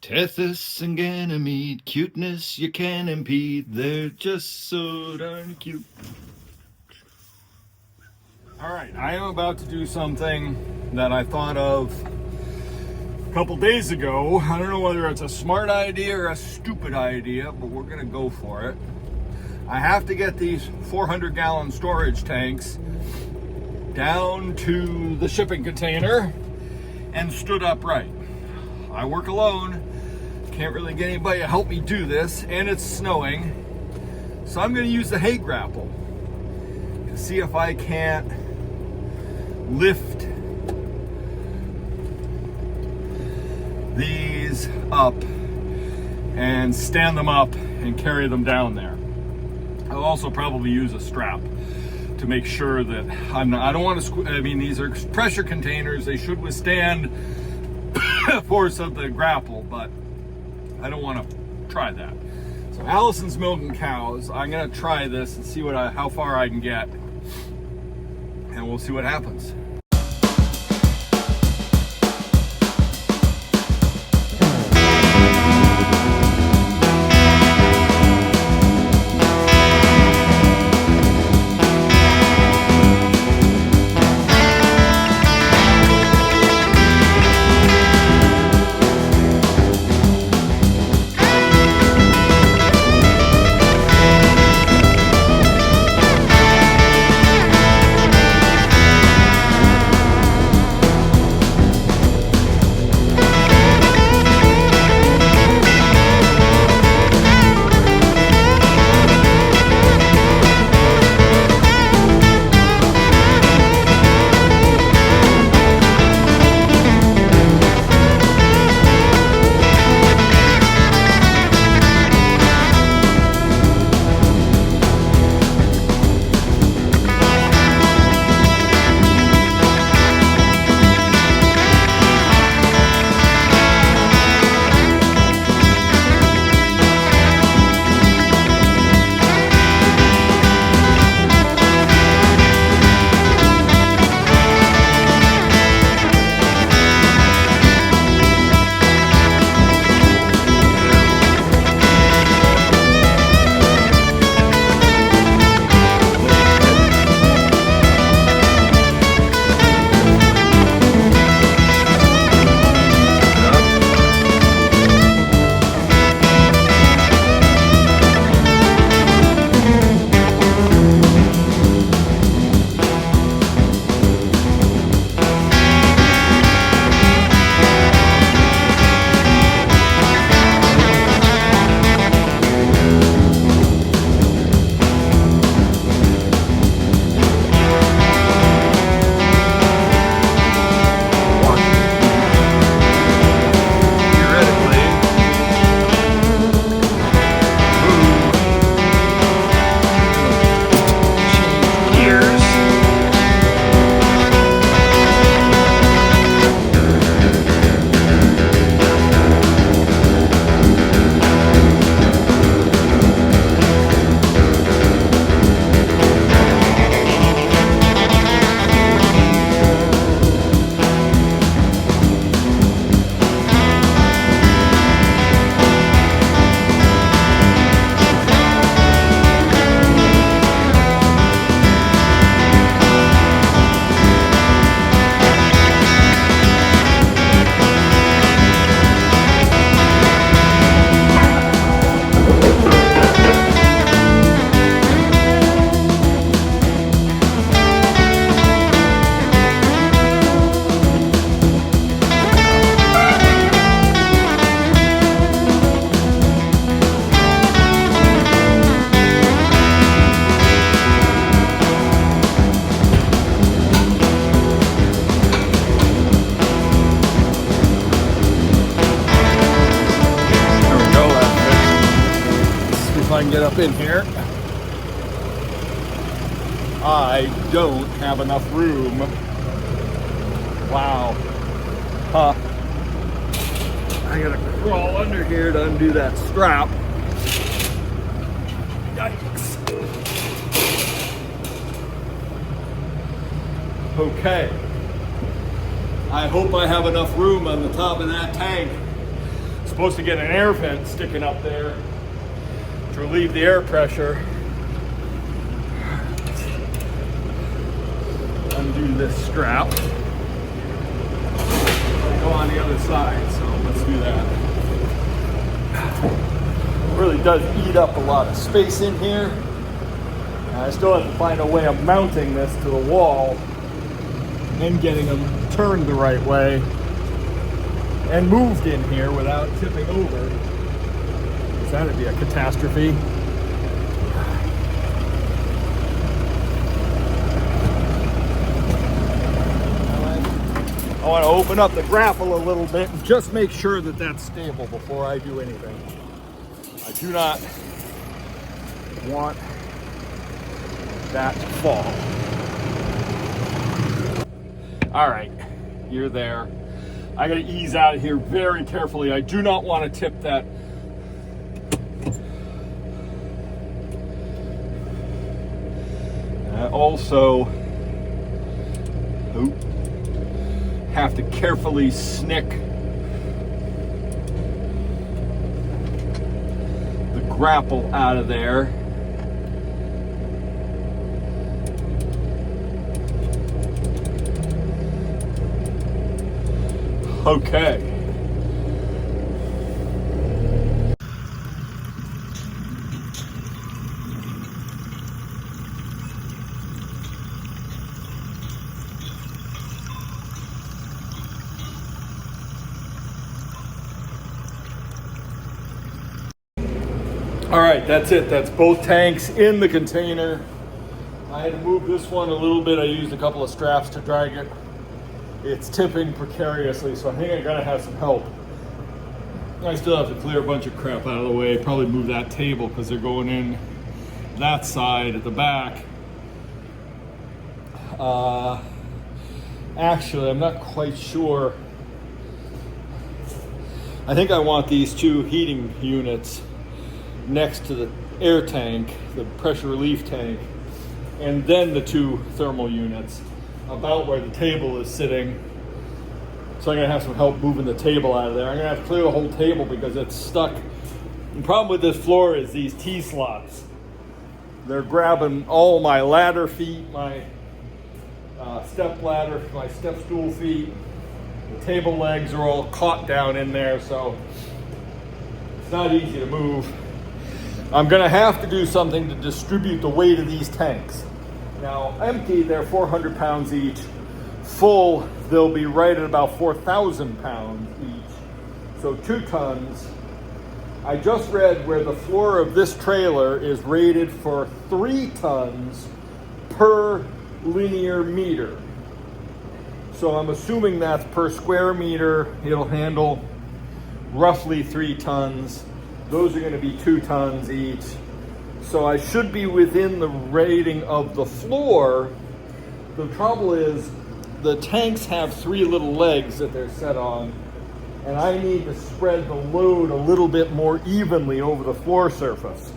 Tethys and Ganymede, cuteness you can't impede. They're just so darn cute. Alright, I am about to do something that I thought of a couple days ago. I don't know whether it's a smart idea or a stupid idea, but we're going to go for it. I have to get these 400-gallon storage tanks down to the shipping container and stood upright. I work alone. Can't really get anybody to help me do this, and it's snowing. So I'm going to use the hay grapple to see if I can't lift these up and stand them up and carry them down there. I'll also probably use a strap to make sure that I don't want to these are pressure containers. They should withstand force of the grapple, but I don't want to try that. So Allison's milking cows. I'm gonna try this and see how far I can get, and we'll see what happens. I can get up in here. I don't have enough room. Wow. Huh. I gotta crawl under here to undo that strap. Yikes. Okay. I hope I have enough room on the top of that tank. It's supposed to get an air vent sticking up there to relieve the air pressure. Undo this strap. Go on the other side, so let's do that. It really does eat up a lot of space in here. I still have to find a way of mounting this to the wall and getting them turned the right way and moved in here without tipping over. Because that'd be a catastrophe. I want to open up the grapple a little bit and just make sure that that's stable before I do anything. I do not want that to fall. All right, you're there. I gotta ease out of here very carefully. I do not want to tip that. I also have to carefully snick the grapple out of there. Okay. All right, that's it. That's both tanks in the container. I had to move this one a little bit. I used a couple of straps to drag it. It's tipping precariously, so I think I gotta have some help. I still have to clear a bunch of crap out of the way, probably move that table because they're going in that side at the back. Actually, I'm not quite sure. I think I want these two heating units next to the air tank, the pressure relief tank, and then the two thermal units about where the table is sitting. So I'm gonna have some help moving the table out of there. I'm gonna have to clear the whole table because it's stuck. The problem with this floor is these T-slots. They're grabbing all my ladder feet, my step ladder, my step stool feet. The table legs are all caught down in there, so it's not easy to move. I'm gonna have to do something to distribute the weight of these tanks. Now, empty, they're 400 pounds each. Full, they'll be right at about 4,000 pounds each. So 2 tons. I just read where the floor of this trailer is rated for 3 tons per linear meter. So I'm assuming that's per square meter. It'll handle roughly 3 tons. Those are gonna be 2 tons each. So I should be within the rating of the floor. The trouble is the tanks have 3 little legs that they're set on, and I need to spread the load a little bit more evenly over the floor surface.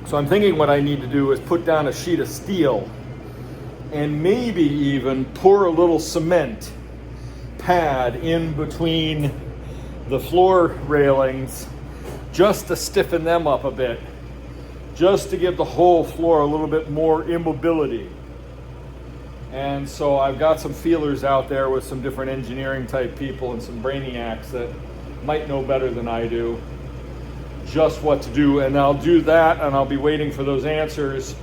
So I'm thinking what I need to do is put down a sheet of steel and maybe even pour a little cement pad in between the floor railings just to stiffen them up a bit, just to give the whole floor a little bit more immobility. And so I've got some feelers out there with some different engineering type people and some brainiacs that might know better than I do just what to do. And I'll do that, and I'll be waiting for those answers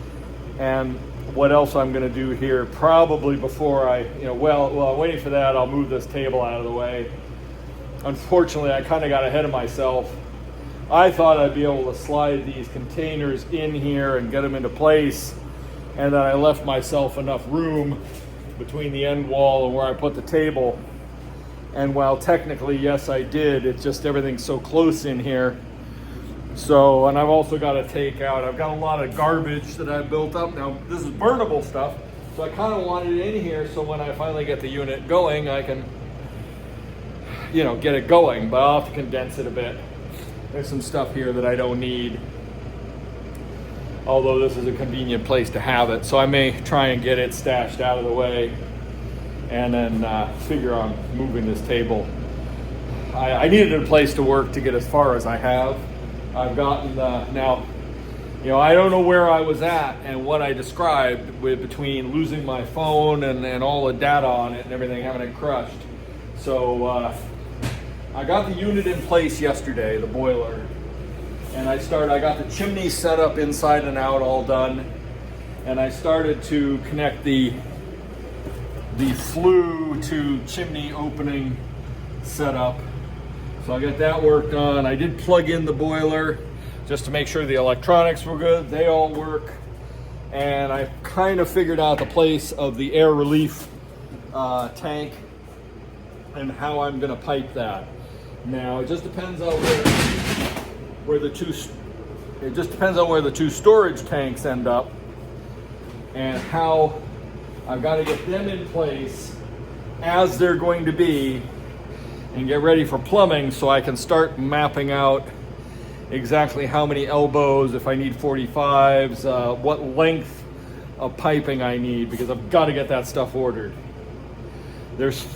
and what else I'm gonna do here probably before I, while I'm waiting for that, I'll move this table out of the way. Unfortunately, I kind of got ahead of myself. I thought I'd be able to slide these containers in here and get them into place, and then I left myself enough room between the end wall and where I put the table. And while technically, yes, I did, it's just everything's so close in here. So, and I've also got to take out, I've got a lot of garbage that I built up. Now, this is burnable stuff, so I kind of wanted it in here so when I finally get the unit going, I can, get it going, but I'll have to condense it a bit. There's some stuff here that I don't need, although this is a convenient place to have it. So I may try and get it stashed out of the way and then figure on moving this table I needed a place to work to get as far as I have. I've gotten now, you know, I don't know where I was at and what I described with between losing my phone and all the data on it and everything, having it crushed. So I got the unit in place yesterday, the boiler, and I got the chimney set up inside and out, all done, and I started to connect the flue to chimney opening setup. So I got that worked on. I did plug in the boiler just to make sure the electronics were good. They all work. And I kind of figured out the place of the air relief tank and how I'm gonna pipe that. Now it just depends on where the two storage tanks end up and how I've got to get them in place as they're going to be and get ready for plumbing so I can start mapping out exactly how many elbows, if I need 45s, what length of piping I need, because I've got to get that stuff ordered. There's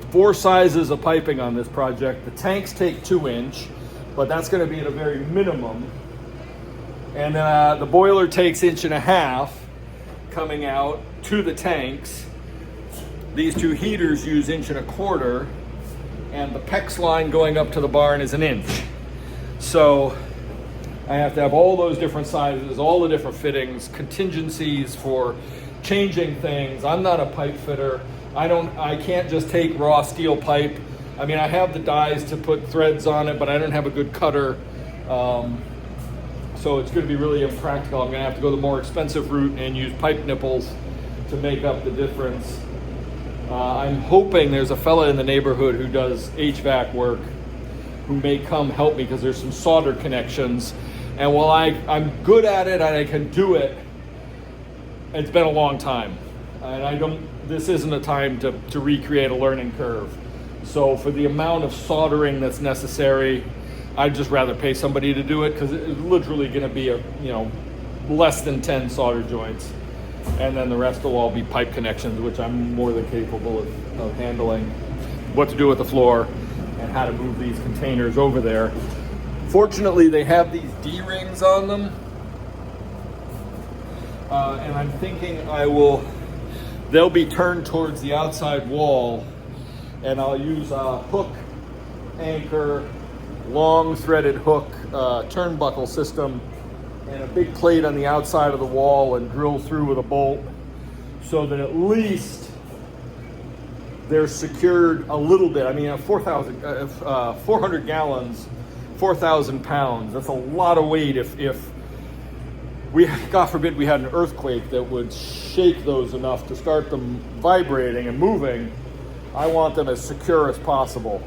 4 sizes of piping on this project. The tanks take 2-inch, but that's going to be at a very minimum. And the boiler takes 1.5 inches coming out to the tanks. These 2 heaters use 1.25 inches, and the PEX line going up to the barn is 1 inch. So I have to have all those different sizes, all the different fittings, contingencies for changing things. I'm not a pipe fitter. I can't just take raw steel pipe. I mean, I have the dies to put threads on it, but I don't have a good cutter. So it's going to be really impractical. I'm going to have to go the more expensive route and use pipe nipples to make up the difference. I'm hoping there's a fella in the neighborhood who does HVAC work who may come help me, because there's some solder connections. And while I'm good at it and I can do it, it's been a long time. And this isn't a time to recreate a learning curve. So for the amount of soldering that's necessary, I'd just rather pay somebody to do it, because it's literally going to be less than 10 solder joints. And then the rest will all be pipe connections, which I'm more than capable of handling. What to do with the floor and how to move these containers over there. Fortunately, they have these D-rings on them. And I'm thinking they'll be turned towards the outside wall, and I'll use a hook anchor, long threaded hook turnbuckle system, and a big plate on the outside of the wall, and drill through with a bolt so that at least they're secured a little bit. I mean, 400 gallons, 4,000 pounds. That's a lot of weight. If we, God forbid, we had an earthquake that would shake those enough to start them vibrating and moving, I want them as secure as possible.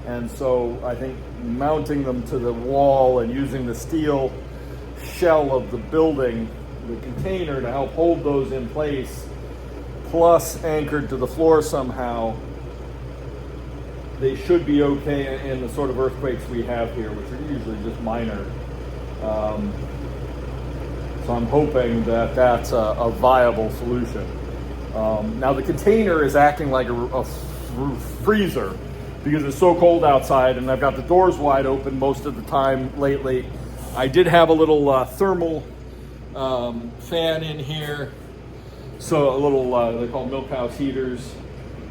And so I think mounting them to the wall and using the steel shell of the building, the container, to help hold those in place, plus anchored to the floor somehow, they should be okay in the sort of earthquakes we have here, which are usually just minor. So I'm hoping that that's a viable solution. Now the container is acting like a freezer because it's so cold outside, and I've got the doors wide open most of the time lately. I did have a little thermal fan in here, so a little, they're called milk house heaters.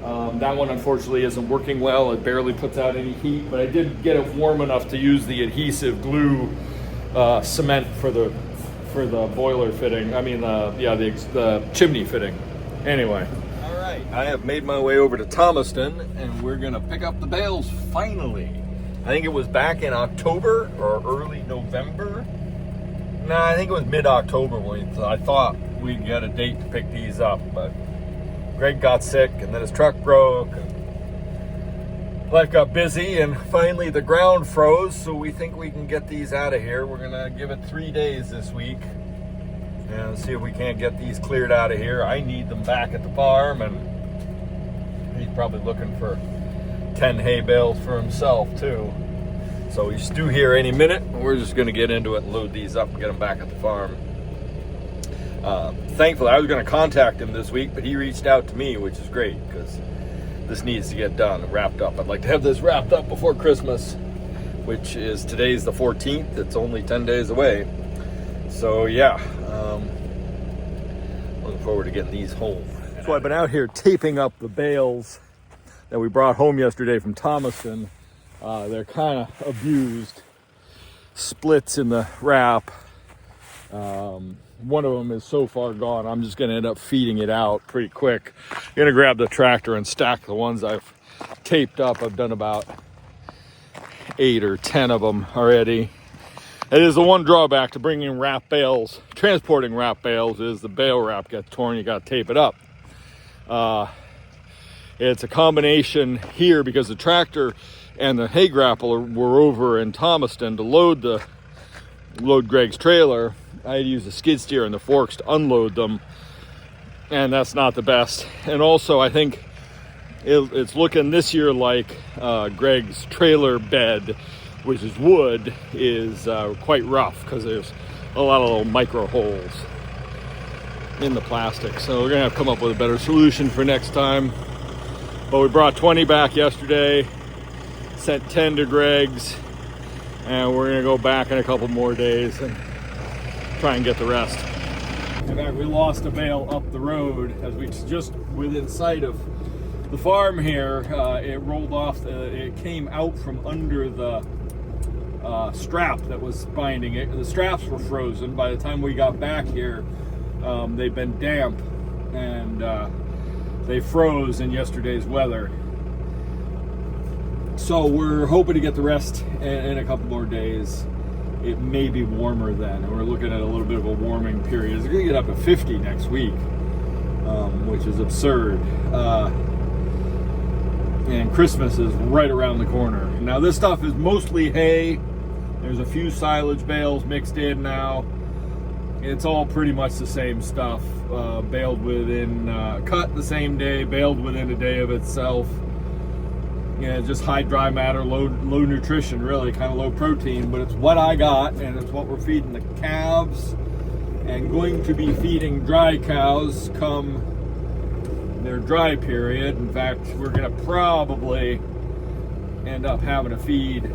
That one unfortunately isn't working well. It barely puts out any heat, but I did get it warm enough to use the adhesive glue cement for the boiler fitting. I mean, the chimney fitting. Anyway. All right, I have made my way over to Thomaston, and we're gonna pick up the bales finally. I think it was back in October or early November. No, I think it was mid-October when I thought we'd get a date to pick these up, but Greg got sick, and then his truck broke, and life got busy, and finally the ground froze, so we think we can get these out of here. We're gonna give it 3 days this week and see if we can't get these cleared out of here. I need them back at the farm, and he's probably looking for 10 hay bales for himself too. So he's due here any minute. We're just gonna get into it and load these up and get them back at the farm. Thankfully, I was gonna contact him this week, but he reached out to me, which is great, because this needs to get done and wrapped up. I'd like to have this wrapped up before Christmas, which is today's the 14th. It's only 10 days away. So yeah, looking forward to getting these home. So I've been out here taping up the bales that we brought home yesterday from Thomaston. They're kind of abused, splits in the wrap. One of them is so far gone, I'm just going to end up feeding it out pretty quick. I'm going to grab the tractor and stack the ones I've taped up. I've done about 8 or 10 of them already. It is the one drawback to bringing wrap bales, transporting wrap bales, is the bale wrap gets torn, you got to tape it up. It's a combination here because the tractor and the hay grappler were over in Thomaston to load Greg's trailer. I had to use the skid steer and the forks to unload them, and that's not the best. And also, I think it's looking this year like Greg's trailer bed, which is wood, is quite rough because there's a lot of little micro holes in the plastic. So we're gonna have to come up with a better solution for next time. But we brought 20 back yesterday, sent 10 to Greg's, and we're gonna go back in a couple more days and try and get the rest. In fact, we lost a bale up the road as we just within sight of the farm here. It rolled off, it came out from under the strap that was binding it. The straps were frozen. By the time we got back here, they've been damp, and they froze in yesterday's weather. So we're hoping to get the rest in a couple more days. It may be warmer then, and we're looking at a little bit of a warming period. It's going to get up to 50 next week, which is absurd. And Christmas is right around the corner. Now this stuff is mostly hay. There's a few silage bales mixed in now. It's all pretty much the same stuff, baled within, cut the same day, baled within a day of itself. Yeah, just high dry matter, low nutrition, really, kind of low protein, but it's what I got, and it's what we're feeding the calves, and going to be feeding dry cows come their dry period. In fact, we're going to probably end up having to feed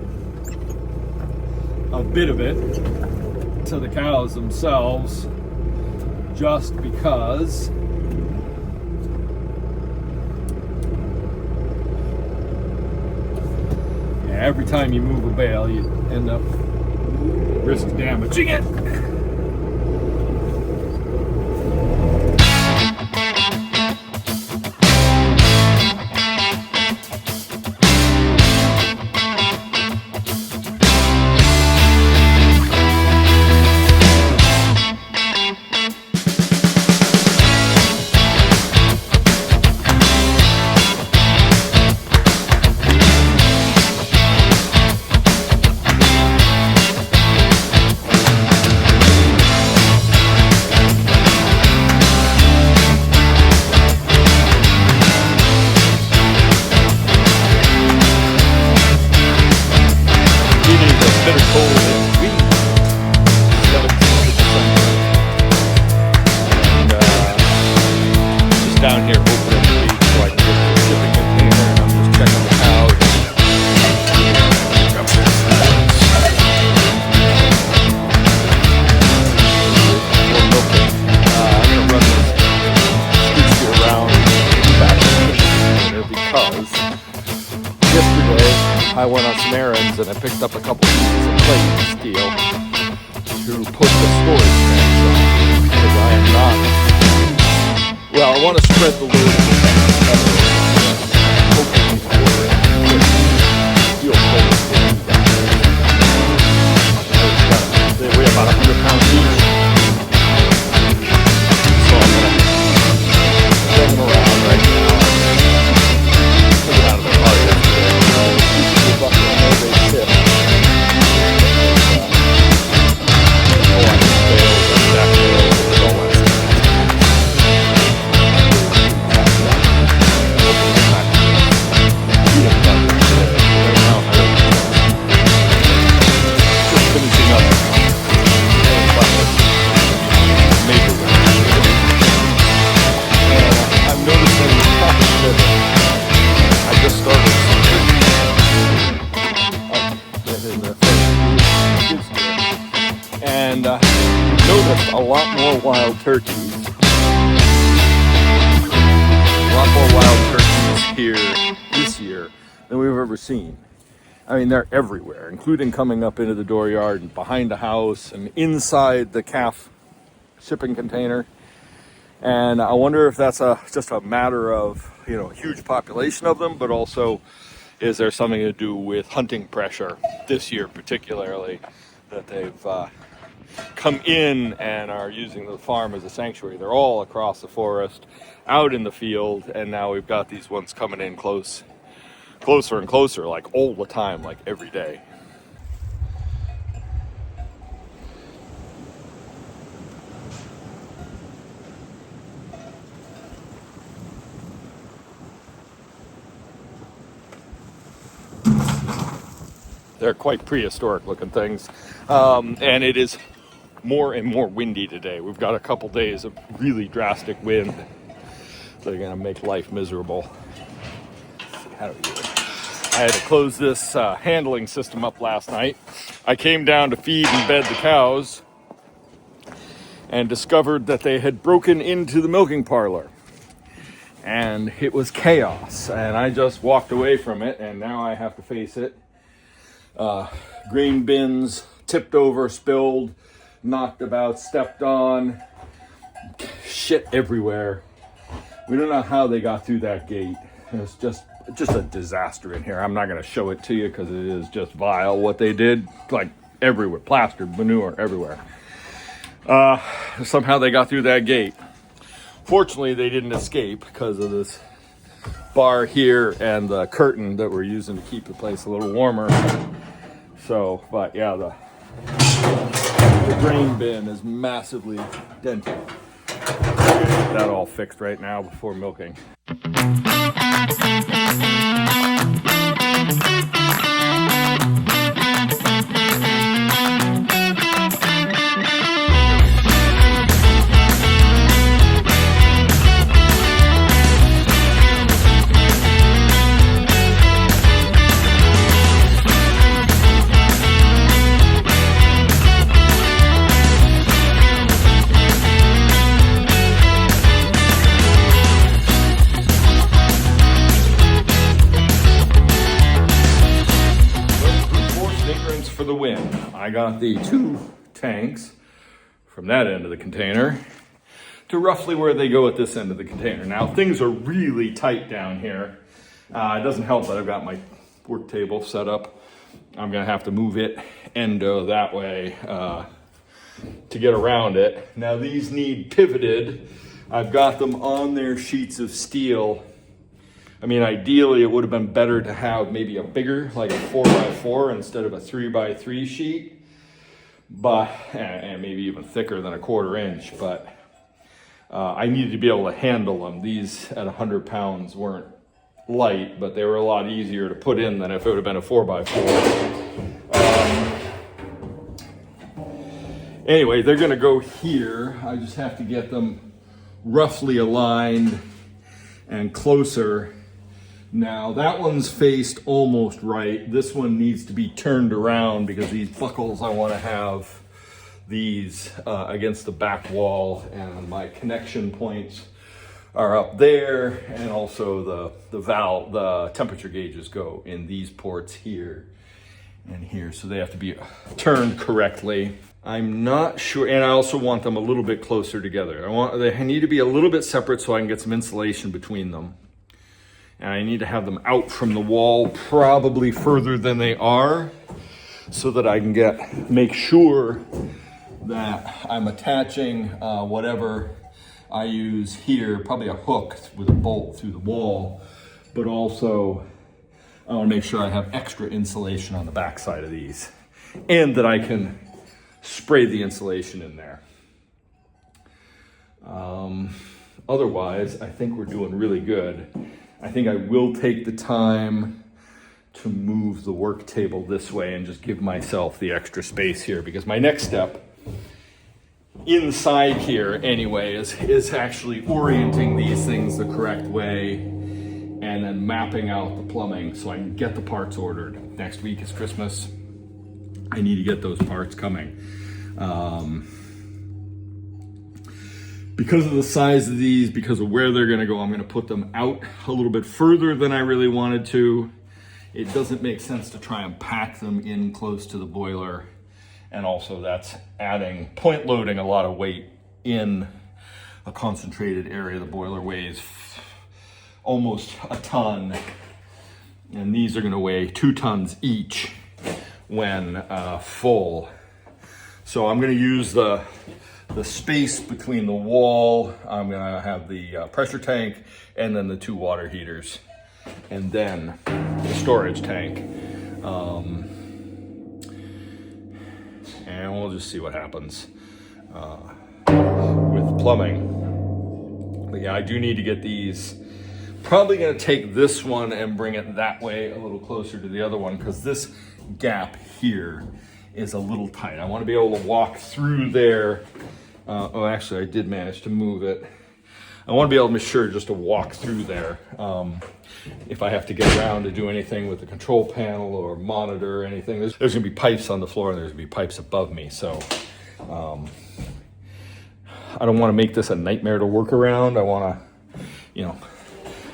a bit of it to the cows themselves, just because every time you move a bale, you end up risk damaging it. Down here hoping every week so I can get the shipping container, and I'm just checking the cows. I'm going to run this skid steer around back in the container because yesterday I went on some errands and I picked up a couple pieces of plate steel to put the storage tanks on, because I am not. Well, I want to spread the load a little better. Hopefully for steel plates to do that. They weigh about 100 pounds each. So I'm going to bring them around right now. Took it out of the car yesterday. Usually bucket and know they tip. Oh, I can fail, that fail, all that stuff. the first and noticed a lot more wild turkeys. A lot more wild turkeys here this year than we've ever seen. I mean, they're everywhere, including coming up into the dooryard and behind the house and inside the calf shipping container. And I wonder if that's just a matter of, a huge population of them, but also is there something to do with hunting pressure this year particularly, that they've come in and are using the farm as a sanctuary. They're all across the forest, out in the field, and now we've got these ones coming in closer and closer, like all the time, like every day. They're quite prehistoric looking things. And it is more and more windy today. We've got a couple days of really drastic wind that are gonna make life miserable. Let's see, how do we do it? I had to close this handling system up last night. I came down to feed and bed the cows and discovered that they had broken into the milking parlor. And it was chaos. And I just walked away from it, and now I have to face it. Grain bins tipped over, spilled, knocked about, stepped on, shit everywhere. We don't know how they got through that gate. It's just a disaster in here. I'm not going to show it to you because it is just vile what they did, like everywhere, plastered, manure everywhere. Somehow they got through that gate. Fortunately, they didn't escape because of this bar here and the curtain that we're using to keep the place a little warmer. So, but yeah, the grain bin is massively dented. Get that all fixed right now before milking. For the win. I got the 2 tanks from that end of the container to roughly where they go at this end of the container. Now things are really tight down here. It doesn't help that I've got my work table set up. I'm gonna have to move it endo that way to get around it. Now these need pivoted. I've got them on their sheets of steel. I mean, ideally, it would have been better to have maybe a bigger, like a 4x4 instead of a 3x3 sheet, but and maybe even thicker than a 1/4 inch. But I needed to be able to handle them. These at 100 pounds weren't light, but they were a lot easier to put in than if it would have been a 4x4. Anyway, they're going to go here. I just have to get them roughly aligned and closer. Now that one's faced almost right. This one needs to be turned around because these buckles, I want to have these against the back wall, and my connection points are up there, and also the valve, the temperature gauges go in these ports here and here, so they have to be turned correctly. I'm not sure, and I also want them a little bit closer together. They need to be a little bit separate so I can get some insulation between them. And I need to have them out from the wall probably further than they are so that I can make sure that I'm attaching whatever I use here, probably a hook with a bolt through the wall, but also I want to make sure I have extra insulation on the back side of these and that I can spray the insulation in there. Otherwise, I think we're doing really good. I think I will take the time to move the work table this way and just give myself the extra space here, because my next step inside here anyway is actually orienting these things the correct way and then mapping out the plumbing so I can get the parts ordered. Next week is Christmas. I need to get those parts coming. Because of the size of these, because of where they're gonna go, I'm gonna put them out a little bit further than I really wanted to. It doesn't make sense to try and pack them in close to the boiler. And also that's point loading a lot of weight in a concentrated area. The boiler weighs almost a ton. And these are gonna weigh 2 tons each when full. So I'm gonna use the space between the wall. I'm gonna have the pressure tank and then the 2 water heaters and then the storage tank. And we'll just see what happens with plumbing. But yeah, I do need to get these. Probably gonna take this one and bring it that way a little closer to the other one because this gap here is a little tight. I wanna be able to walk through there. Oh, actually, I did manage to move it. I want to be able to make sure just to walk through there. If I have to get around to do anything with the control panel or monitor or anything, there's going to be pipes on the floor and there's going to be pipes above me. So I don't want to make this a nightmare to work around. I want to,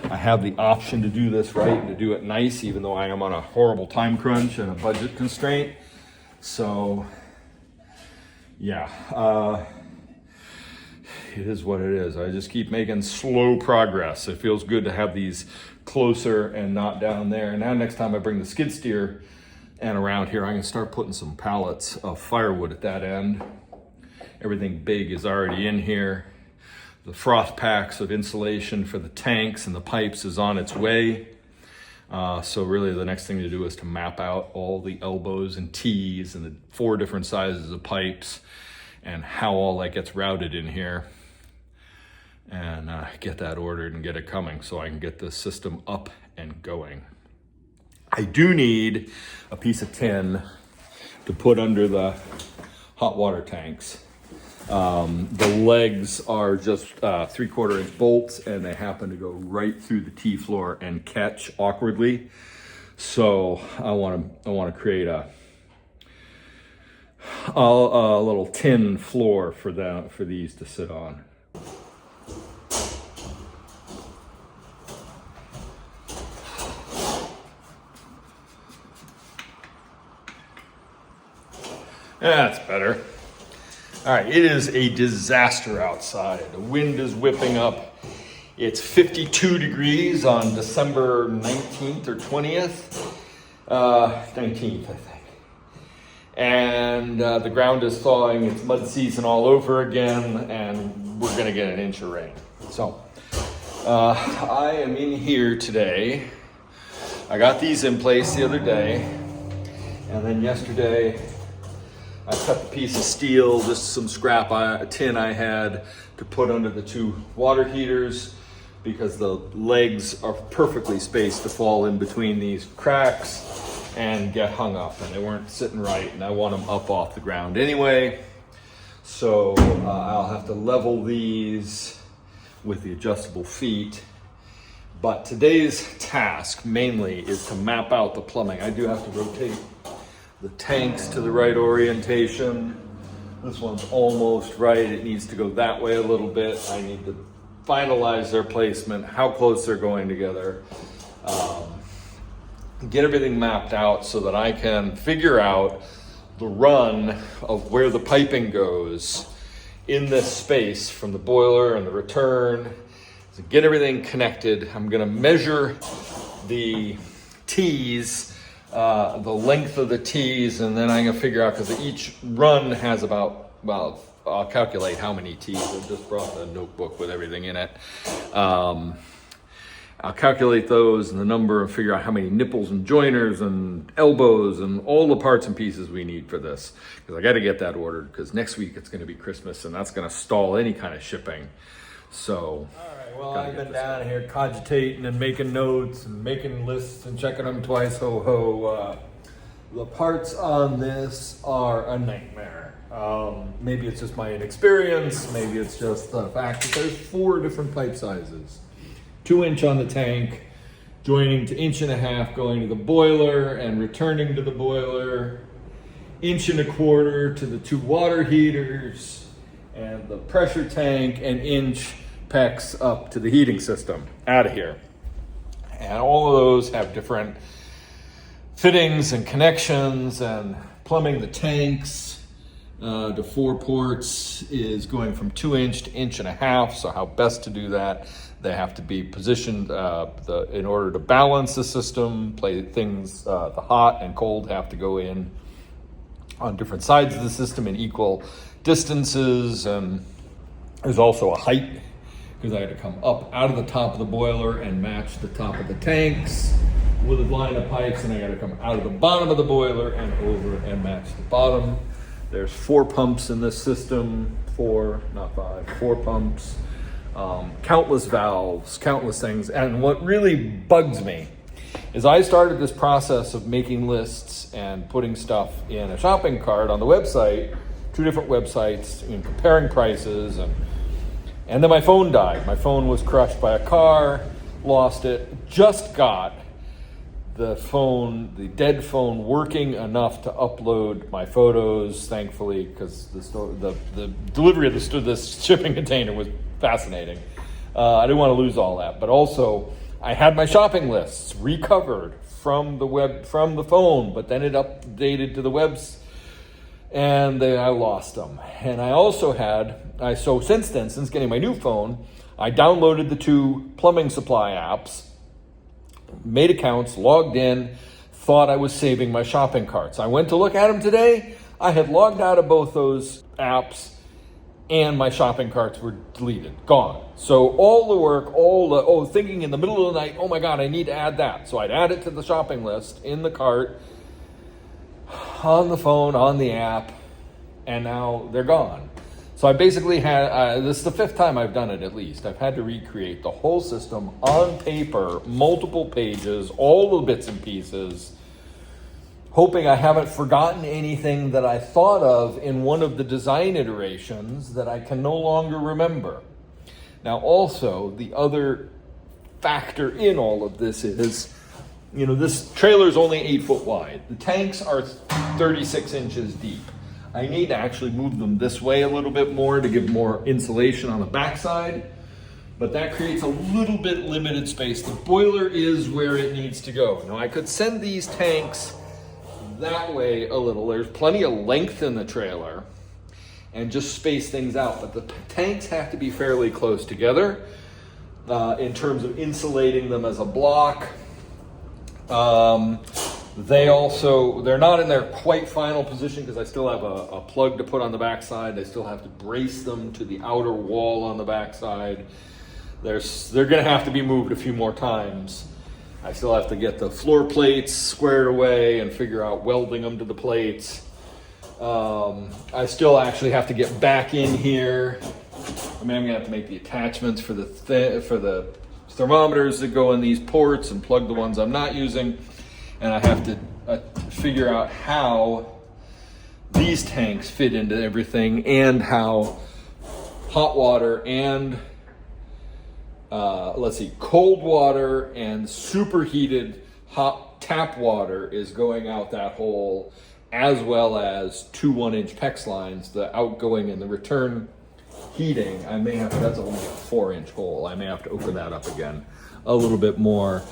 I have the option to do this right and to do it nice, even though I am on a horrible time crunch and a budget constraint. So yeah. It is what it is. I just keep making slow progress. It feels good to have these closer and not down there. Now next time I bring the skid steer and around here, I can start putting some pallets of firewood at that end. Everything big is already in here. The froth packs of insulation for the tanks and the pipes is on its way. So really the next thing to do is to map out all the elbows and T's and the 4 different sizes of pipes and how all that gets routed in here, and get that ordered and get it coming so I can get this system up and going. I do need a piece of tin to put under the hot water tanks. The legs are just 3/4 inch bolts and they happen to go right through the T-floor and catch awkwardly. So I want to create a little tin floor for these to sit on. That's better. All right, it is a disaster outside. The wind is whipping up. It's 52 degrees on December 19th or 20th. 19th, I think. And the ground is thawing. It's mud season all over again, and we're gonna get an inch of rain. So I am in here today. I got these in place the other day, and then yesterday I cut the piece of steel, just some scrap tin I had to put under the 2 water heaters because the legs are perfectly spaced to fall in between these cracks and get hung up, and they weren't sitting right, and I want them up off the ground anyway. So I'll have to level these with the adjustable feet. But today's task mainly is to map out the plumbing. I do have to rotate the tanks to the right orientation. This one's almost right. It needs to go that way a little bit. I need to finalize their placement, how close they're going together. Get everything mapped out so that I can figure out the run of where the piping goes in this space from the boiler and the return. So get everything connected. I'm gonna measure the T's, the length of the T's, and then I'm gonna figure out, because each run has about, well, I'll calculate how many T's. I just brought the notebook with everything in it. I'll calculate those and the number and figure out how many nipples and joiners and elbows and all the parts and pieces we need for this. Because I got to get that ordered, because next week it's going to be Christmas and that's going to stall any kind of shipping. So, all right, well, I've been down here cogitating and making notes and making lists and checking them twice. The parts on this are a nightmare. Maybe it's just my inexperience. Maybe it's just the fact that there's 4 different pipe sizes. 2 inch on the tank, joining to 1.5 inch going to the boiler and returning to the boiler. 1.25 to the 2 water heaters and the pressure tank, and inch PEX up to the heating system out of here. And all of those have different fittings and connections and plumbing. The tanks to 4 ports is going from 2 inch to 1.5 inches. So how best to do that? They have to be positioned in order to balance the system. The hot and cold have to go in on different sides of the system in equal distances. And there's also a height, because I had to come up out of the top of the boiler and match the top of the tanks with a line of pipes, and I got to come out of the bottom of the boiler and over and match the bottom. There's 4 pumps in this system, 4, not 5, 4 pumps, countless valves, countless things. And what really bugs me is I started this process of making lists and putting stuff in a shopping cart on the website, 2 different websites, and comparing prices, and then my phone died. My phone was crushed by a car, lost it. Just got the dead phone, working enough to upload my photos, thankfully, because the delivery of this shipping container was fascinating. I didn't want to lose all that, but also I had my shopping lists recovered from the phone, but then it updated to the webs, and I lost them. And I also since getting my new phone, I downloaded the 2 plumbing supply apps, made accounts, logged in, thought I was saving my shopping carts. I went to look at them today. I had logged out of both those apps, and my shopping carts were deleted, gone. So all the work, thinking in the middle of the night, oh my God, I need to add that. So I'd add it to the shopping list in the cart, on the phone, on the app, and now they're gone. So I basically had, this is the 5th time I've done it at least. I've had to recreate the whole system on paper, multiple pages, all the bits and pieces, hoping I haven't forgotten anything that I thought of in one of the design iterations that I can no longer remember. Now also, the other factor in all of this is, this trailer is only 8 foot wide. The tanks are 36 inches deep. I need to actually move them this way a little bit more to give more insulation on the backside, but that creates a little bit limited space. The boiler is where it needs to go. Now I could send these tanks that way a little. There's plenty of length in the trailer, and just space things out, but the tanks have to be fairly close together in terms of insulating them as a block. They're not in their quite final position because I still have a plug to put on the backside. I still have to brace them to the outer wall on the backside. They're going to have to be moved a few more times. I still have to get the floor plates squared away and figure out welding them to the plates. I still actually have to get back in here. I'm going to have to make the attachments for the thermometers that go in these ports and plug the ones I'm not using. And I have to figure out how these tanks fit into everything, and how hot water and cold water and superheated hot tap water is going out that hole, as well as 2 1-inch PEX lines, the outgoing and the return heating. That's only a 4-inch hole. I may have to open that up again a little bit more.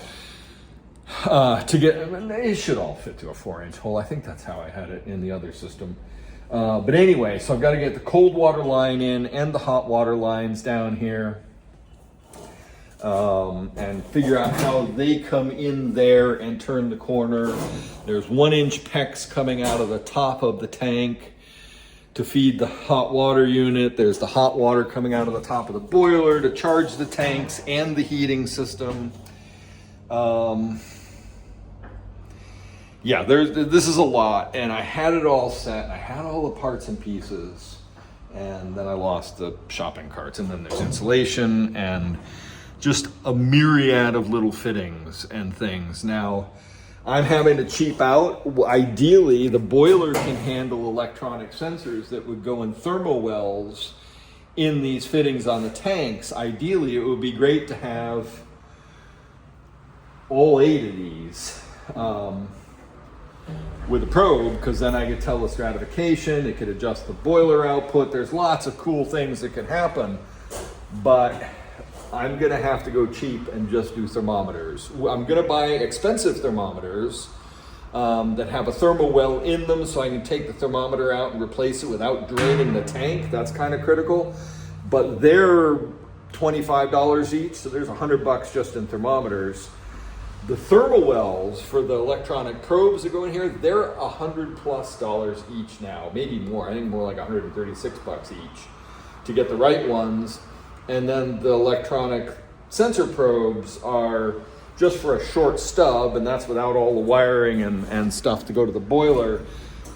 It should all fit to a 4-inch hole. I think that's how I had it in the other system. But anyway, so I've got to get the cold water line in and the hot water lines down here, and figure out how they come in there and turn the corner. There's 1-inch PEX coming out of the top of the tank to feed the hot water unit. There's the hot water coming out of the top of the boiler to charge the tanks and the heating system. This is a lot, and I had it all set. I had all the parts and pieces, and then I lost the shopping carts, and then there's insulation and just a myriad of little fittings and things. Now, I'm having to cheap out. Ideally, the boiler can handle electronic sensors that would go in thermal wells in these fittings on the tanks. Ideally, it would be great to have all 8 of these. with a probe, because then I could tell the stratification, it could adjust the boiler output. There's lots of cool things that can happen, but I'm gonna have to go cheap and just do thermometers. I'm gonna buy expensive thermometers that have a thermal well in them, so I can take the thermometer out and replace it without draining the tank. That's kind of critical, but they're $25 each, so there's $100 just in thermometers. The thermal wells for the electronic probes that go in here, they're $100+ each now, maybe more. I think more like $136 each to get the right ones. And then the electronic sensor probes are just for a short stub, and that's without all the wiring and stuff to go to the boiler.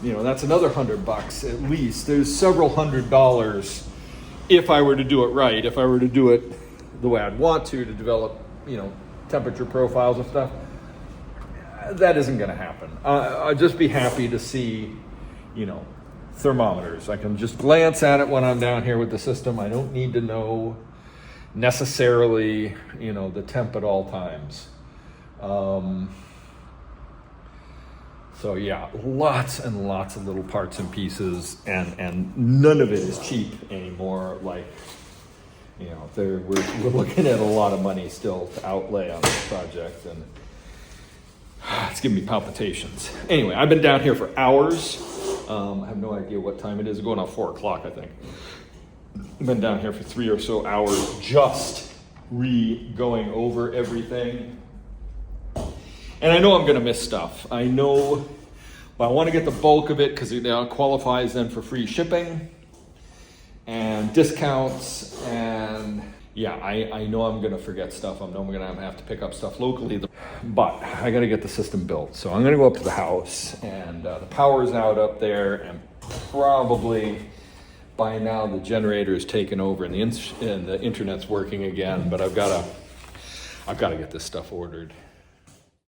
You know, that's another $100 at least. There's several $100 if I were to do it right. If I were to do it the way I'd want to develop, you know, temperature profiles and stuff, that isn't going to happen. I'd just be happy to see, you know, thermometers. I can just glance at it when I'm down here with the system. I don't need to know necessarily, you know, the temp at all times. So yeah, lots and lots of little parts and pieces, and none of it is cheap anymore. Like, you know, we're looking at a lot of money still to outlay on this project, and it's giving me palpitations. Anyway, I've been down here for hours. I have no idea what time it is. It's going on 4 o'clock, I think. I've been down here for 3 or so hours just going over everything. And I know I'm going to miss stuff. I know, but I want to get the bulk of it because it qualifies then for free shipping and discounts. And yeah, I know I'm going to forget stuff. I know I'm going to have to pick up stuff locally, but I got to get the system built. So I'm going to go up to the house, and the power's out up there, and probably by now the generator is taken over and the internet's working again. But I've got to get this stuff ordered.